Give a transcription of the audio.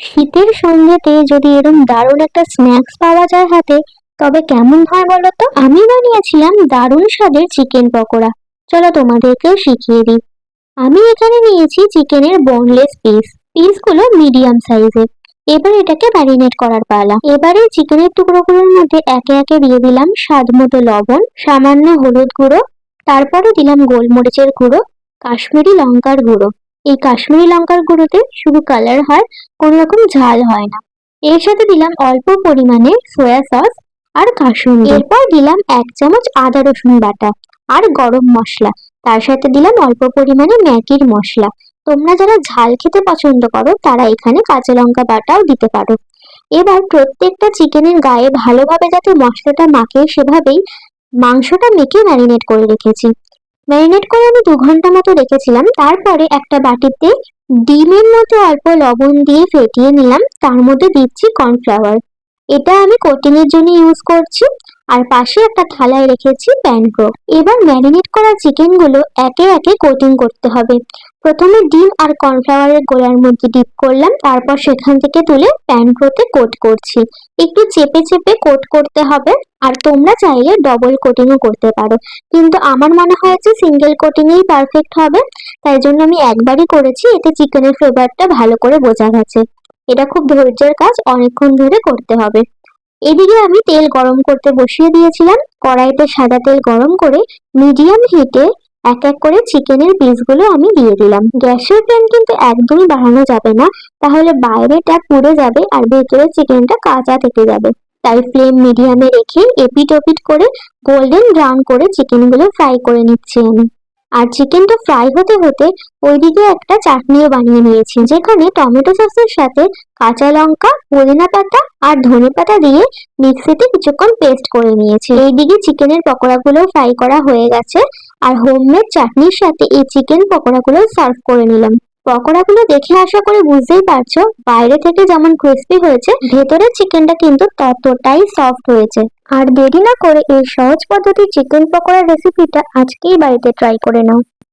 শীতের সন্ধ্যাতে যদি এরকম দারুণ একটা স্ন্যাক্স পাওয়া যায় হাতে, তবে কেমন হয় বলো তো? আমি বানিয়েছিলাম দারুণ স্বাদের চিকেন পকোড়া। চলো তোমাদেরকেও শিখিয়ে দিই। আমি এখানে নিয়েছি চিকেনের বোনলেস পিসগুলো মিডিয়াম সাইজের। এবার এটাকে ম্যারিনেট করার পালা। এবারে চিকেনের টুকরোগুলোর মধ্যে একে একে দিয়ে দিলাম স্বাদ মতো লবণ, সামান্য হলুদ গুঁড়ো, তারপরে দিলাম গোলমরিচের গুঁড়ো, কাশ্মীরি লঙ্কার গুঁড়ো। এই কাশ্মীরি লঙ্কার গুঁড়োতে শুধু কালার হয়, কোনো রকম ঝাল হয় না। এর সাথে দিলাম অল্প পরিমাণে সয়া সস আর কাসুন্দি। এরপর দিলাম 1 চামচ আদা রসুন বাটা আর গরম মশলা। তার সাথে দিলাম অল্প পরিমাণে ম্যাগির মশলা। তোমরা যারা ঝাল খেতে পছন্দ করো তারা এখানে কাঁচা লঙ্কা বাটাও দিতে পারো। এবার প্রত্যেকটা চিকেনের গায়ে ভালোভাবে যাতে মশলাটা মাখে সেভাবেই মাংসটা মেখে ম্যারিনেট করে রেখেছি। ম্যারিনেট করে আমি 2 ঘন্টা মতো রেখেছিলাম। তারপরে একটা বাটিতে ডিমের মতো অল্প লবণ দিয়ে ফেটিয়ে নিলাম, তার মধ্যে দিচ্ছি কর্নফ্লাওয়ার। এটা আমি কোটিং এর জন্য ইউজ করছি। আর পাশে একটা থালায় রেখেছি প্যানকো। এবার ম্যারিনেট করা চিকেন গুলো একে একে কোটিং করতে হবে। প্রথমে ডিম আর কর্নফ্লাওয়ারের গোলার মধ্যে ডিপ করলাম, তারপর সেখান থেকে তুলে প্যানকোতে কোট করছি। একটু চেপে চেপে কোট করতে হবে। আর তোমরা চাইলে ডবল কোটিংও করতে পারো, কিন্তু আমার মনে হয়েছে সিঙ্গেল কোটিং এই পারফেক্ট হবে। তাই জন্য আমি একবারই করেছি, এতে চিকেনের ফ্লেভারটা ভালো করে বোঝা গেছে। এটা খুব ধৈর্যের কাজ, অনেকক্ষণ ধরে করতে হবে। এদিকে আমি তেল গরম করতে বসিয়ে দিয়েছিলাম। কড়াইতে সাদা তেল গরম করে মিডিয়াম হিটে এক এক করে চিকেনের পিসগুলো আমি দিয়ে দিলাম। গ্যাসের ফ্লেম কিন্তু একদমই বাড়ানো যাবে না, তাহলে বাইরেটা পুড়ে যাবে আর ভেতরে চিকেনটা কাঁচা থেকে যাবে। তাই ফ্লেম মিডিয়ামে রেখে এপিট ওপিট করে গোল্ডেন ব্রাউন করে চিকেনগুলো ফ্রাই করে নিচ্ছি আমি। আর চিকেনটা ফ্রাই হতে হতে ওইদিকে একটা চাটনিও বানিয়ে নিয়েছি, যেখানে টমেটো সসের সাথে কাঁচা লঙ্কা, পুদিনা পাতা আর ধনেপাতা দিয়ে মিক্সিতে কিছুক্ষণ পেস্ট করে নিয়েছি। এইদিকে চিকেনের পকোড়াগুলো ফ্রাই করা হয়ে গেছে, আর হোমমেড চাটনির সাথে এই চিকেন পকোড়াগুলো সার্ভ করে নিলাম। পকোড়াগুলো দেখে আশা করি বুঝতেই পারছো, বাইরে থেকে যেমন ক্রিস্পি হয়েছে, ভেতরের চিকেনটা কিন্তু ততটাই সফট হয়েছে। আর দেরি না করে এই সহজ পদ্ধতির চিকেন পকোড়ার রেসিপিটা আজকেই বাড়িতে ট্রাই করে নাও।